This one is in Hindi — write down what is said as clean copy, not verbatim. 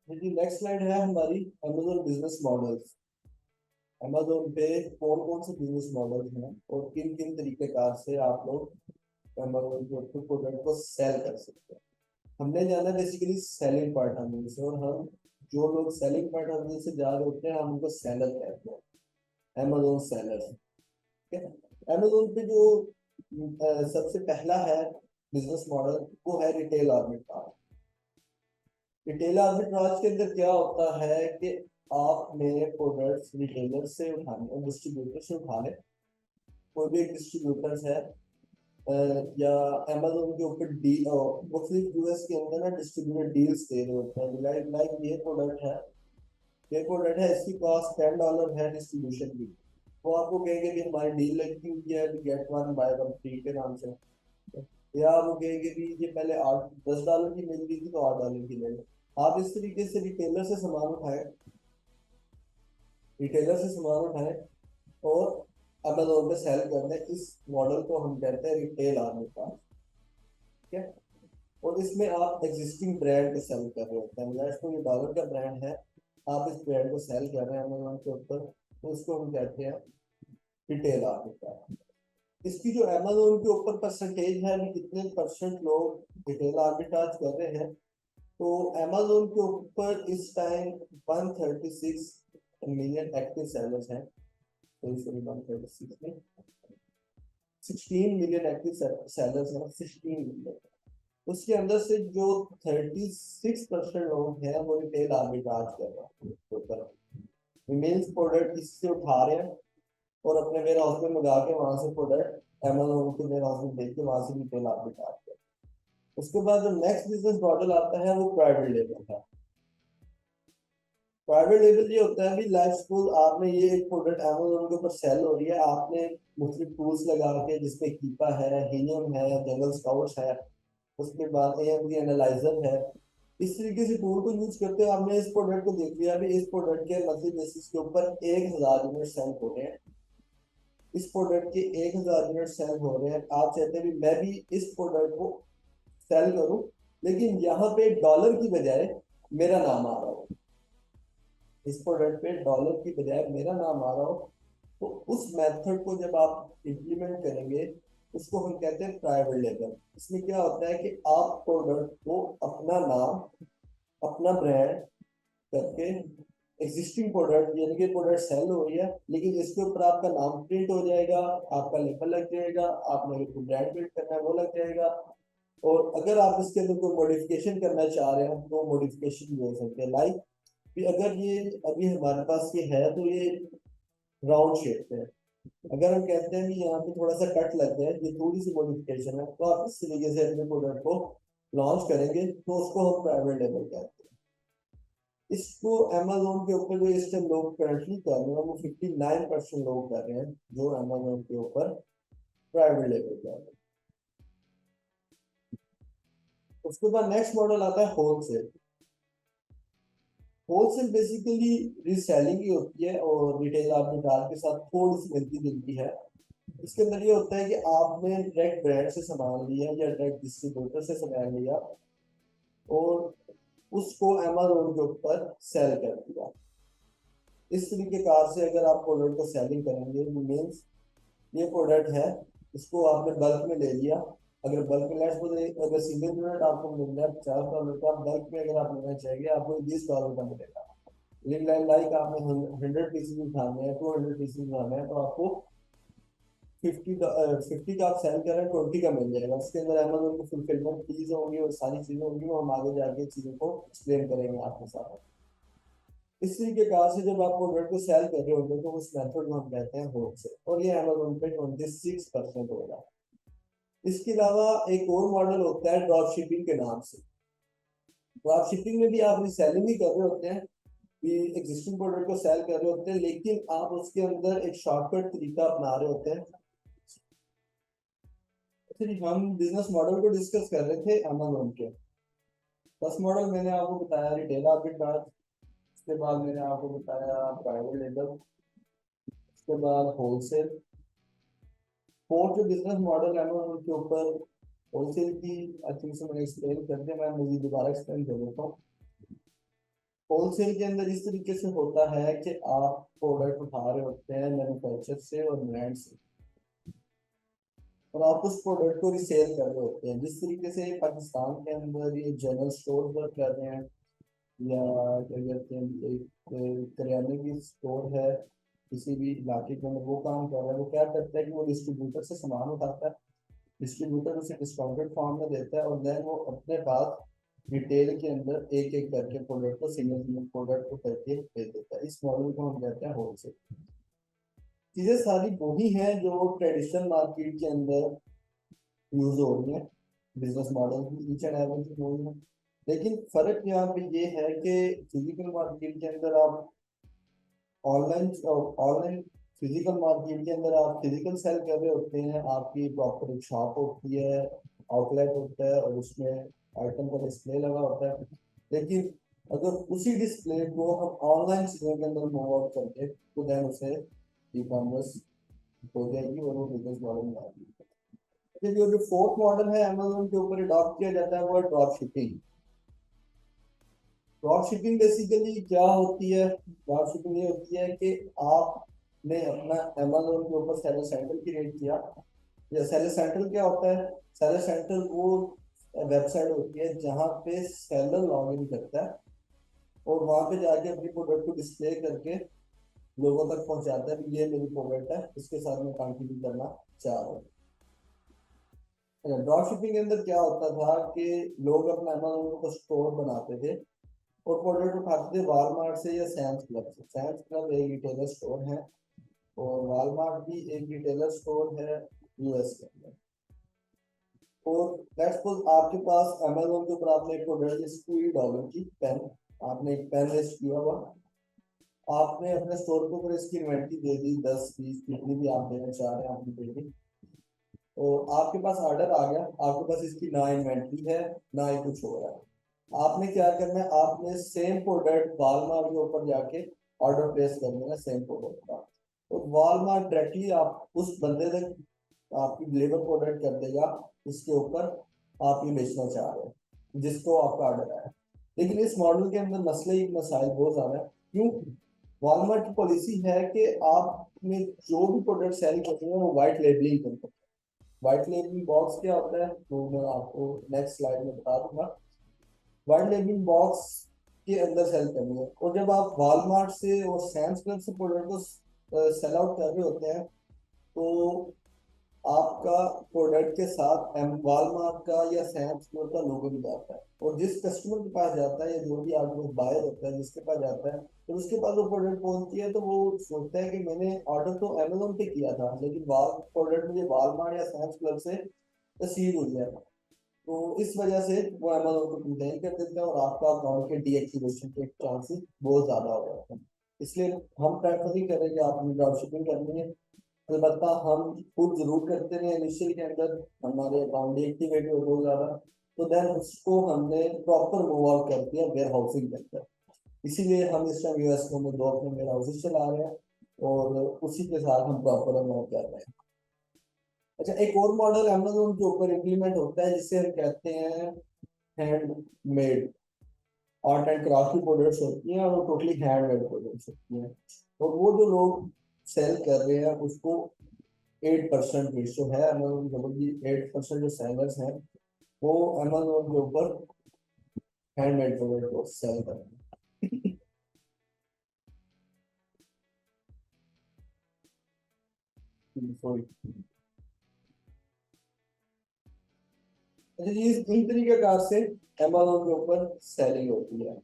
जी नेक्स्ट स्लाइड है हमारी अमेजोन बिजनेस मॉडल्स। अमेजोन पे कौन कौन से बिजनेस मॉडल्स हैं और किन किन तरीकेकार से आप लोग अमेजोन के ऊपर प्रोडक्ट को सेल कर सकते हैं। हमने जाना बेसिकली सेलिंग पार्ट हमें से, और हम जो लोग सेलिंग पार्ट हमें से जा रहे होते हैं हम उनको सेलर कहते हैं, अमेजोन सेलर। ठीक है। अमेजोन पे जो सबसे पहला है बिजनेस मॉडल वो है रिटेल आर्बिट्राज। रिटेल आर्बिट्राज के अंदर क्या होता है कि आपने प्रोडक्ट्स रिटेलर से उठाने और डिस्ट्रीब्यूटर से उठाने। कोई भी एक डिस्ट्रीब्यूटर्स है या अमेजोन के ऊपर डील, मुख्तलिफ यूएस के अंदर ना डिस्ट्रीब्यूटर डील्स दे रहे होते हैं। लाइक लाइक ये प्रोडक्ट है, इसकी कॉस्ट $10 है डिस्ट्रीब्यूशन की। वो आपको कहेंगे कि हमारी डील लगी हुई है get one by one free के नाम से, या वो कहेंगे कि ये पहले आठ $10 की मिल रही थी तो $8 की ले लो। आप इस तरीके से रिटेलर से सामान उठाएं और अमेजोन पे सेल कर दें। इस मॉडल को हम कहते हैं रिटेल आर्बिट्राज। ठीक है। और इसमें आप एग्जिस्टिंग ब्रांड को सेल कर रहे होते हैं, लेट्स को ये डॉलर का ब्रांड है, आप इस ब्रांड को सेल कर रहे हैं अमेजोन के ऊपर, तो इसको हम कहते हैं रिटेल आर्बिट्राज। इसकी जो अमेजोन के ऊपर परसेंटेज है कि कितने परसेंट लोग रिटेल आर्बिट्राज कर रहे हैं, तो अमेजोन के ऊपर इस टाइम 136 मिलियन एक्टिव सेलर्स हैं। तो सॉरी 136 में 16 मिलियन एक्टिव सेलर्स हैं, 16 मिलियन। उसके अंदर से जो 36% लोग हैं वो रिटेल आर्बिट्राज कर रहे हैं, मीन्स प्रोडक्ट किसी से उठा रहे हैं और अपने वेयर हाउस में मंगा के वहां से प्रोडक्ट अमेजोन के वेयर हाउस में भेज के वहां से रिटेल आर्बिट्राज कर रहे हैं। उसके बाद जो नेक्स्ट बिजनेस मॉडल आता है वो प्राइवेट लेबल है। प्राइवेट लेबल ये होता है भी लाइफ सपोज आपने ये एक प्रोडक्ट अमेजोन के ऊपर सेल हो रही है, आपने मुख्तलिफ टूल्स लगा के जिसपे कीपा है, हीलियम है, जंगल स्काउट्स है, उसके बाद एएमडी एनालाइजर है। इस तरीके से टूल को यूज करते हुए आपने इस प्रोडक्ट को देख लिया भी इस प्रोडक्ट के मंथली बेसिस के ऊपर 1,000 यूनिट सेल हो रहे हैं। इस प्रोडक्ट के 1,000 यूनिट सेल हो रहे हैं, आप चाहते हैं भी मैं भी इस प्रोडक्ट को सेल करूं, लेकिन यहाँ पे डॉलर की बजाय मेरा नाम आ रहा हो, इस प्रोडक्ट पे डॉलर की बजाय मेरा नाम आ रहा हो, तो उस मेथड को जब आप इम्प्लीमेंट करेंगे उसको हम कहते हैं प्राइवेट लेबल। इसमें क्या होता है कि आप प्रोडक्ट को अपना नाम, अपना ब्रांड करके एग्जिस्टिंग प्रोडक्ट यानी कि प्रोडक्ट सेल हो रही है लेकिन इसके ऊपर आपका नाम प्रिंट हो जाएगा, आपका लेबल लग जाएगा, आपने जो ब्रांड बिल्ड करना है वो लग जाएगा। और अगर आप इसके अंदर कोई मॉडिफिकेशन करना चाह रहे हैं तो मॉडिफिकेशन भी हो सकते हैं। लाइक कि अगर ये अभी हमारे पास ये है तो ये राउंड शेप है, अगर हम कहते हैं कि यहाँ पे थोड़ा सा कट लग जाए, ये थोड़ी सी मॉडिफिकेशन है, तो आप इस तरीके से अपने प्रोडक्ट को लॉन्च करेंगे तो उसको हम प्राइवेट लेबल कहते हैं। इसको अमेजोन के ऊपर जो इस टाइम लोग करंटली कर रहे हैं वो 59% लोग कर रहे हैं जो अमेजोन के ऊपर प्राइवेट लेबल कर रहे हैं। उसके बाद नेक्स्ट मॉडल आता है होलसेल। होलसेल बेसिकली रीसेलिंग ही होती है और रिटेल आर्बिट्राज के साथ थोड़ी सी मिलती जुलती है। इसके अंदर ये होता है कि आपने डायरेक्ट ब्रांड से सामान लिया या डायरेक्ट डिस्ट्रीब्यूटर से सामान लिया और उसको अमेजोन के ऊपर सेल कर दिया। इस तरीके कार से अगर आप प्रोडक्ट को सेलिंग करेंगे मीन्स ये प्रोडक्ट है, इसको आपने बल्क में ले लिया। अगर बल्क में लेट्स बोले अगर सिंगल यूनिट आपको मिल रहा है $50 का, बल्क में अगर आप लेना चाहेंगे आपको $20 का मिलेगा। लेकिन लाइक आपने 100 पीसेज उठाने हैं, 200 पीसेज उठाने हैं, तो आपको 50 का आप सेल करें 20 का मिल जाएगा। उसके अंदर अमेजोन की फुलफिलमेंट फीस होंगी और सारी चीजें होंगी, वो हम आगे जाके चीजों को एक्सप्लेन करेंगे आपके साथ। इस तरीके कार से जब आप प्रोडक्ट को सेल कर रहे होते हैं तो उस मेथड को हम कहते हैं होलसेल, और ये अमेजोन पे 26% होगा। इसके अलावा एक और मॉडल होता है ड्रॉप शिपिंग के नाम से। ड्रॉप शिपिंग में भी आप रिसेलिंग ही कर रहे होते हैं, कि एग्जिस्टिंग प्रोडक्ट को सेल कर रहे होते हैं, लेकिन आप उसके अंदर एक शॉर्टकट तरीका अपना रहे होते हैं। फिर हम बिजनेस मॉडल को डिस्कस कर रहे थे अमेजोन के। फर्स्ट मॉडल मैंने आपको बताया रिटेल आर्बिट्राज, उसके बाद मैंने आपको बताया प्राइवेट लेबल, उसके बाद होलसेल। फोर्थ जो बिजनेस मॉडल है अमेजोन के ऊपर होलसेल की, आई थिंक से मैंने एक्सप्लेन कर दिया, मैं मुझे दोबारा एक्सप्लेन कर देता हूँ। होलसेल के अंदर इस तरीके से होता है कि आप प्रोडक्ट उठा रहे होते हैं मैन्युफैक्चर से और ब्रांड से, और आप उस प्रोडक्ट को रिसेल कर रहे होते हैं। जिस तरीके से पाकिस्तान के अंदर ये जनरल स्टोर वर्क कर रहे हैं, या क्या कहते हैं, एक करियाने की स्टोर है किसी भी इलाके के अंदर, वो काम कर रहा है। वो क्या करता है कि वो डिस्ट्रीब्यूटर से सामान उठाता है, डिस्ट्रीब्यूटर उसे डिस्काउंटेड फॉर्म में देता है, और देन वो अपने पास रिटेल के अंदर एक एक करके प्रोडक्ट को, सिंगल सिंगल प्रोडक्ट को करके दे देता है। इस मॉडल को हम कहते हैं होलसेल। चीजें सारी वही हैं जो ट्रेडिशनल मार्केट के अंदर यूज हो रही है, बिजनेस मॉडल की ईच एंड एवरीथिंग वही है। लेकिन फर्क यहाँ पे ये है कि फिजिकल मार्केट के अंदर आप ऑनलाइन ऑनलाइन फिजिकल मार्केट के अंदर आप फिजिकल सेल कर रहे होते हैं, आपकी प्रॉपर एक शॉप होती है, आउटलेट होता है, और उसमें आइटम का डिस्प्ले लगा होता है। लेकिन अगर उसी डिस्प्ले को हम ऑनलाइन चीजों के अंदर मूव आउट करके, तो देन उसे ई कॉमर्स हो जाएगी और वो बिजनेस मॉडल में आएगी। जो जो फोर्थ मॉडल है अमेजोन के ऊपर अडॉप्ट किया जाता है वो है drop shipping. Drop shipping basically क्या होती है? ड्रॉप शिपिंग ये होती है कि आपने अपना अमेजोन के ऊपर सेलर सेंटर क्रिएट किया। या सेलर सेंटर क्या होता है? सेलर सेंटर वो वेबसाइट होती है जहाँ पे सेलर लॉग इन करता है और वहां पे जाके अपनी प्रोडक्ट को डिस्प्ले करके लोगों तक पहुंचाता है कि ये मेरी प्रोडक्ट है, इसके साथ मैं कंटिन्यू करना चाह रहा हूँ। ड्रॉप शिपिंग के अंदर क्या होता था कि लोग अपना अमेजोन का स्टोर बनाते थे और प्रोडक्ट उठाते थे वॉलमार्ट से या सैम्स क्लब से। सैम्स क्लब एक रिटेलर स्टोर है और वॉलमार्ट भी एक रिटेलर स्टोर है यूएस के अंदर। और लेट्स सपोज आपके पास अमेजोन के ऊपर आपने एक प्रोडक्ट $20 की पेन, आपने एक पेन लिस्ट किया हुआ, आपने अपने स्टोर के ऊपर इसकी इन्वेंट्री दे दी 10-20 जितनी भी आप देना चाह रहे हैं आपने दे दी, और आपके पास ऑर्डर आ गया, आपके पास इसकी ना इन्वेंट्री है ना ही कुछ हो रहा है। आपने क्या करना है, आपने सेम प्रोडक्ट वॉलमार्ट के ऊपर जाके ऑर्डर प्लेस कर देना सेम प्रोडक्ट का, तो वॉलमार्ट डायरेक्टली आप उस बंदे तक आपकी डिलीवर प्रोडक्ट कर देगा इसके ऊपर आप ये बेचना चाह रहे हैं जिसको आपका ऑर्डर आया। लेकिन इस मॉडल के अंदर मसले मसाइल बहुत ज्यादा है। क्यों? वॉलमार्ट की पॉलिसी है कि आपने जो भी प्रोडक्ट सेल करते हैं वो व्हाइट लेबलिंग करते हैं। व्हाइट लेबलिंग बॉक्स क्या होता है वो मैं आपको नेक्स्ट स्लाइड में बता दूंगा। व्हाइट लेबलिंग बॉक्स के अंदर सेल करनी है, और जब आप वॉलमार्ट से और सैम्स क्लब से प्रोडक्ट को सेल आउट कर रहे होते हैं, तो आपका प्रोडक्ट के साथ वॉलमार्ट का या सैम्स क्लब का लोगो भी जाता है, और जिस कस्टमर के पास जाता है या जो भी आपके पास बायर होता है जिसके पास जाता है, तो उसके पास वो प्रोडक्ट पहुंचती है तो वो सोचता है कि मैंने ऑर्डर तो अमेजोन पे किया था लेकिन वाल प्रोडक्ट मुझे वॉलमार्ट या सैम्स क्लब से रिसीव हुई है। तो इस वजह से वो अमेजोन को कंप्लेन कर देते हैं और आपका अकाउंट के डीएक्टिवेशन के चांसेस बहुत ज्यादा हो जाते हैं। इसलिए हम प्रेफर नहीं करेंगे आपने ड्रॉप शिपिंग करनी है। अलबत्ता हम खुद जरूर करते रहे इनिशियल के अंदर, हमारे अकाउंट डीएक्टिवेट हो बहुत ज्यादा, तो देन उसको हमने प्रॉपर मूव आउट कर दिया वेयर हाउसिंग के अंदर। इसीलिए हम इस टाइम यूएस में दो अपने वेयर हाउसेज चला रहे हैं और उसी के साथ हम प्रॉपर अमाउंट कर रहे हैं। अच्छा, एक और मॉडल अमेजोन के ऊपर इम्प्लीमेंट होता है जिसे हम कहते हैं हैंडमेड। आर्ट एंड क्राफ्ट की प्रोडक्ट्स होती हैं और वो टोटली हैंडमेड प्रोडक्ट्स होती हैं, और वो जो लोग सेल कर रहे हैं उसको 8% रेशो है अमेजोन के ऊपर की। 8% जो सेलर्स हैं वो अमेजोन के ऊपर हैंडमेड प्रोडक्ट को सेल कर रहे हैं। सॉरी। अच्छा जी, इन तरीके कार से अमेजोन के ऊपर सेलिंग होती है।